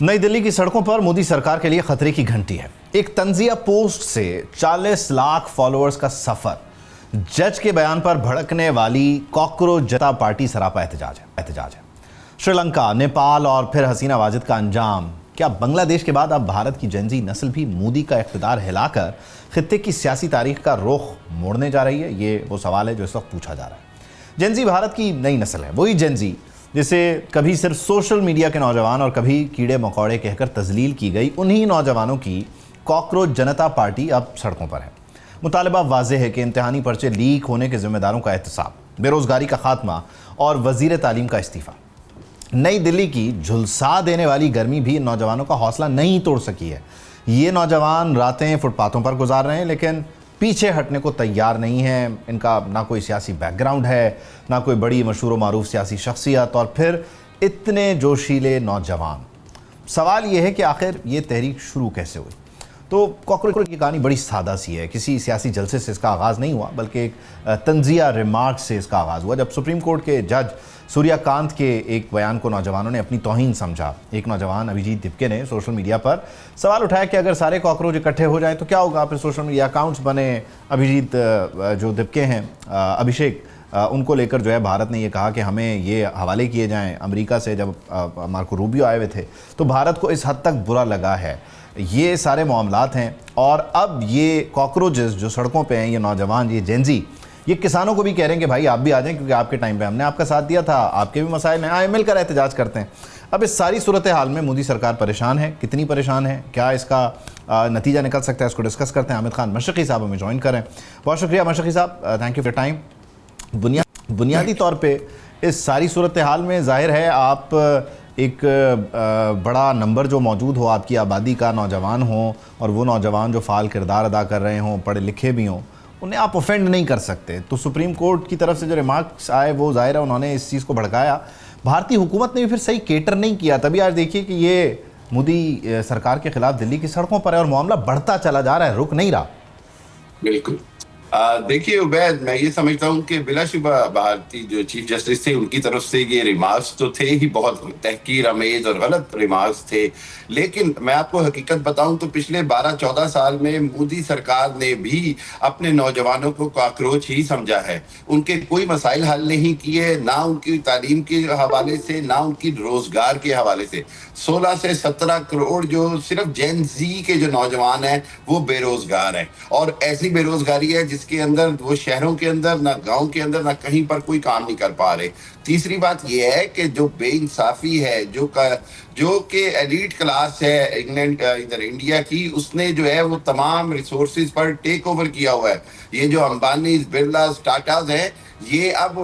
नई दिल्ली की सड़कों पर मोदी सरकार के लिए खतरे की घंटी है। एक तंजिया पोस्ट से 40 लाख फॉलोअर्स का सफर, जज के बयान पर भड़कने वाली कॉकरोच जनता पार्टी सरापा एहतजाज है। श्रीलंका, नेपाल और फिर हसीना वाजिद का अंजाम। क्या बांग्लादेश के बाद अब भारत की जेनजी नस्ल भी मोदी का इख्तिदार हिलाकर खित्ते की सियासी तारीख का रुख मोड़ने जा रही है? ये वो सवाल है जो इस वक्त पूछा जा रहा है। जेनजी भारत की नई नस्ल है, वही जेनजी जिसे कभी सिर्फ सोशल मीडिया के नौजवान और कभी कीड़े मकोड़े कहकर तजलील की गई। उन्हीं नौजवानों की कॉकरोच जनता पार्टी अब सड़कों पर है। मुतालबा वाज़ेह है कि इम्तिहानी पर्चे लीक होने के जिम्मेदारों का एहतसाब, बेरोजगारी का खात्मा और वजीर तालीम का इस्तीफा। नई दिल्ली की झुलसा देने वाली गर्मी भी इन नौजवानों का हौसला नहीं तोड़ सकी है। ये नौजवान रातें फुटपाथों पर गुजार रहे हैं, लेकिन पीछे हटने को तैयार नहीं है। इनका ना कोई सियासी बैकग्राउंड है, ना कोई बड़ी मशहूर मारूफ सियासी शख्सियत, और फिर इतने जोशीले नौजवान। सवाल ये है कि आखिर ये तहरीक शुरू कैसे हुई? तो कॉकरोच की कहानी बड़ी सादा सी है। किसी सियासी जलसे से इसका आगाज़ नहीं हुआ, बल्कि एक तंजिया रिमार्क से इसका आगाज़ हुआ, जब सुप्रीम कोर्ट के जज सूर्यकांत के एक बयान को नौजवानों ने अपनी तौहीन समझा। एक नौजवान अभिजीत दिपके ने सोशल मीडिया पर सवाल उठाया कि अगर सारे कॉकरोच इकट्ठे हो जाएं तो क्या होगा। फिर सोशल मीडिया अकाउंट्स बने। अभिजीत जो दिपके हैं, अभिषेक, उनको लेकर जो है भारत ने ये कहा कि हमें ये हवाले किए जाएं अमेरिका से। जब मार्को रूबियो आए हुए थे तो भारत को इस हद तक बुरा लगा है। ये सारे मामलात हैं, और अब ये कॉकरोचेस जो सड़कों पे हैं, ये नौजवान, ये जेनजी, ये किसानों को भी कह रहे हैं कि भाई आप भी आ जाएं, क्योंकि आपके टाइम पे हमने आपका साथ दिया था, आपके भी मसाइल हैं, आए मिलकर एहतजाज करते हैं। अब इस सारी सूरत हाल में मोदी सरकार परेशान है। कितनी परेशान है, क्या इसका नतीजा निकल सकता है, इसको डिस्कस करते हैं। हामिद खान मशरक़ी साहब हमें ज्वाइन करें। बहुत शुक्रिया मशरक़ी साहब, थैंक यू फॉर टाइम। बुनियादी तौर पर इस सारी सूरत हाल में ज़ाहिर है आप एक बड़ा नंबर जो मौजूद हो आपकी आबादी का, नौजवान हो, और वो नौजवान जो फ़ाल किरदार अदा कर रहे हों, पढ़े लिखे भी हों, उन्हें आप ऑफेंड नहीं कर सकते। तो सुप्रीम कोर्ट की तरफ से जो रिमार्क्स आए वो ज़ाहिर है उन्होंने इस चीज़ को भड़काया। भारतीय हुकूमत ने भी फिर सही केटर नहीं किया। तभी आज देखिए कि ये मोदी सरकार के खिलाफ दिल्ली की सड़कों पर है और मामला बढ़ता चला जा रहा है, रुक नहीं रहा। बिल्कुल। देखिए उबैद, मैं ये समझता हूँ कि बिलाशुबा भारतीय जो चीफ जस्टिस थे उनकी तरफ से ये रिमार्क्स तो थे ही बहुत तहकीर अमेज और गलत रिमार्क्स थे। लेकिन मैं आपको हकीकत बताऊं तो पिछले 12-14 साल में मोदी सरकार ने भी अपने नौजवानों को कॉकरोच ही समझा है। उनके कोई मसाइल हल नहीं किए, ना उनकी तालीम के हवाले से, ना उनकी रोजगार के हवाले से। 16 से 17 करोड़ जो सिर्फ जेन जी के जो नौजवान हैं वो बेरोजगार हैं, और ऐसी बेरोजगारी है जिसके अंदर वो शहरों के अंदर, ना गांव के अंदर, ना कहीं पर कोई काम नहीं कर पा रहे। तीसरी बात यह है कि जो बेइंसाफी है, जो कि एलीट क्लास है इधर इंडिया की, उसने जो है वो तमाम रिसोर्सेज पर टेक ओवर किया हुआ है। ये जो अंबानी, बिरला, टाटाज हैं, ये अब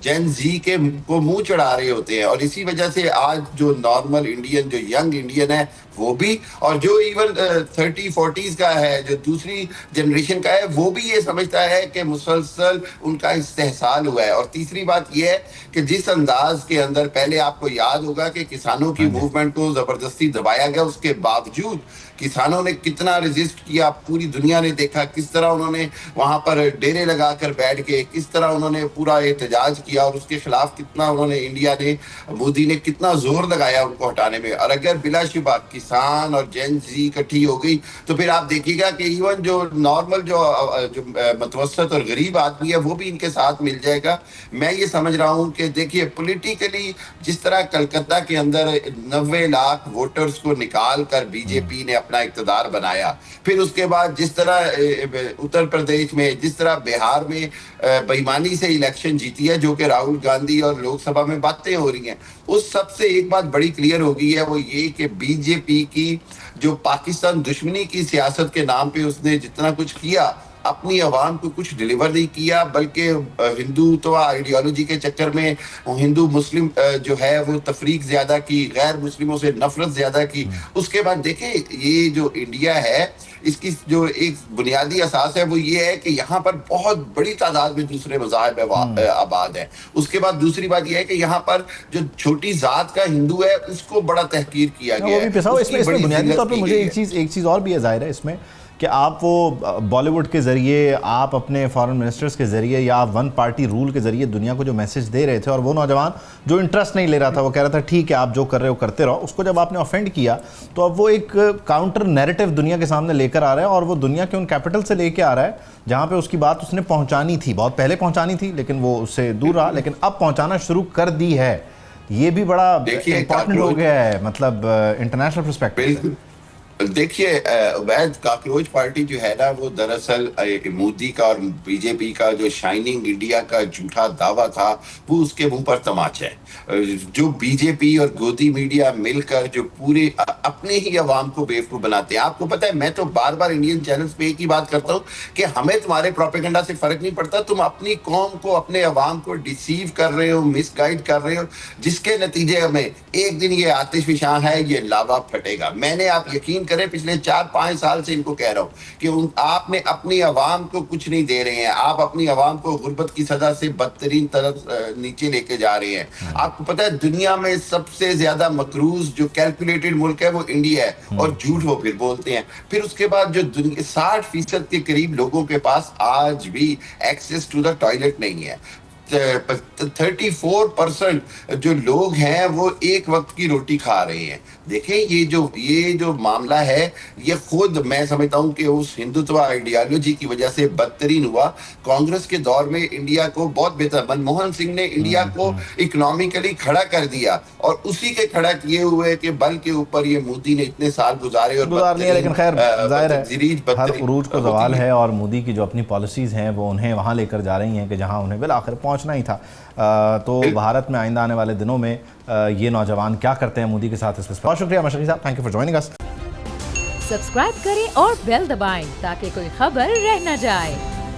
जेन जी के को मुंह चढ़ा रहे होते हैं, और इसी वजह से आज जो नॉर्मल इंडियन, जो यंग इंडियन है वो भी, और जो इवन 30-40s का है, जो दूसरी जनरेशन का है, वो भी ये समझता है कि मुसलसल उनका इस्तेहसाल हुआ है। और तीसरी बात ये है कि जिस अंदाज के अंदर पहले आपको याद होगा कि किसानों की मूवमेंट को जबरदस्ती दबाया गया, उसके बावजूद किसानों ने कितना रेजिस्ट किया, पूरी दुनिया ने देखा किस तरह उन्होंने वहां पर डेरे लगाकर बैठ के, किस तरह उन्होंने पूरा एहतजाज किया, और उसके खिलाफ कितना उन्होंने, इंडिया ने, मोदी ने कितना जोर लगाया उनको हटाने में। और अगर बिलाशुबा किसान और जेन जी इकट्ठी हो गई तो फिर आप देखिएगा कि इवन जो नॉर्मल जो मतवसत और गरीब आदमी है वो भी इनके साथ मिल जाएगा। मैं ये समझ रहा हूँ कि देखिए पॉलिटिकली जिस तरह कलकत्ता के अंदर 90 लाख वोटर्स को निकाल कर बीजेपी ने अपना इक़्तिदार बनाया, फिर उसके बाद जिस तरह उत्तर प्रदेश में, जिस तरह बिहार में बेईमानी से इलेक्शन जीती है, जो कि राहुल गांधी और लोकसभा में बातें हो रही हैं, उस सब से एक बात बड़ी क्लियर हो गई है, वो ये कि बीजेपी की जो पाकिस्तान दुश्मनी की सियासत के नाम पे उसने जितना कुछ किया, अपनी आवाम को कुछ डिलीवर नहीं किया, बल्कि हिंदुत्व आइडियोलॉजी के चक्कर में हिंदू मुस्लिम जो है वो तफरीक ज्यादा की, गैर मुस्लिमों से नफरत ज्यादा की। उसके बाद देखें ये जो इंडिया है, इसकी जो एक बुनियादी असास है वो ये है कि यहाँ पर बहुत बड़ी तादाद में दूसरे मज़ाहिब आबाद है। उसके बाद दूसरी बात ये है कि यहाँ पर जो छोटी जात का हिंदू है उसको बड़ा तहकीर किया गया है। इसमें बुनियादी तौर पर मुझे एक चीज़ और भी है ज़ाहिर है इसमें कि आप वो बॉलीवुड के ज़रिए, आप अपने फॉरेन मिनिस्टर्स के ज़रिए या आप वन पार्टी रूल के ज़रिए दुनिया को जो मैसेज दे रहे थे, और वो नौजवान जो इंटरेस्ट नहीं ले रहा था, वो कह रहा था ठीक है आप जो कर रहे हो करते रहो, उसको जब आपने ऑफेंड किया तो अब वो एक काउंटर नैरेटिव दुनिया के सामने लेकर आ रहा है, और वो दुनिया के उन कैपिटल से लेके आ रहा है जहाँ पे उसकी बात उसने पहुँचानी थी, बहुत पहले पहुँचानी थी लेकिन वो उससे दूर रहा, लेकिन अब पहुँचाना शुरू कर दी है। ये भी बड़ा इंपॉर्टेंट हो गया है, मतलब इंटरनेशनल पर्सपेक्टिव। देखिए वैद, कॉकरोच पार्टी जो है ना, वो दरअसल मोदी का और बीजेपी का जो शाइनिंग इंडिया का झूठा दावा था, वो उसके मुंह पर तमाचा है। जो बीजेपी और गोदी मीडिया मिलकर जो पूरे अपने ही अवाम को बेवकूफ बनाते हैं। आपको पता है, मैं तो बार बार इंडियन चैनल्स पे एक ही बात करता हूँ कि हमें तुम्हारे प्रोपेगेंडा से फर्क नहीं पड़ता, तुम अपनी कौम को, अपने अवाम को डिसीव कर रहे हो, मिसगाइड कर रहे हो, जिसके नतीजे में एक दिन ये आतिशफशां है, ये लावा फटेगा। मैंने, आप यकीन करें, पिछले 4-5 साल से इनको कह रहा हूं कि आपने अपनी आवाम को कुछ नहीं दे रहे हैं, आप अपनी आवाम को गुर्बत की सजा से बदतरीन तरफ नीचे लेके जा रहे हैं। आपको पता है, दुनिया में सबसे ज्यादा मकरूज जो कैलकुलेटेड मुल्क है वो इंडिया है, और झूठ वो फिर बोलते हैं। फिर उसके बाद जो 60% के करीब लोगों के पास आज भी एक्सेस टू द टॉयलेट नहीं है। 34% जो लोग हैं वो एक वक्त की रोटी खा रहे हैं। देखें, ये जो मामला है, ये खुद मैं समझता हूं कि उस हिंदुत्व आइडियोलॉजी की वजह से बदतरीन हुआ। कांग्रेस के दौर में इंडिया को बहुत बेहतर, मनमोहन सिंह ने इंडिया को इकोनॉमिकली खड़ा कर दिया, और उसी के खड़ा किए हुए के बल के ऊपर ये मोदी ने इतने साल गुजारे। और लेकिन खैर जाहिर है हर उरूज को सवाल है, और मोदी की जो अपनी पॉलिसीज हैं वो उन्हें वहां लेकर जा रही हैं कि जहां उन्हें बिल आखिर पहुंचना ही था। तो भारत में आइंदा आने वाले दिनों में ये नौजवान क्या करते हैं मोदी के साथ, इसके बहुत शुक्रिया मशरकी साहब, thank you for joining us. Subscribe करें और बेल दबाएं ताकि कोई खबर रह न जाए।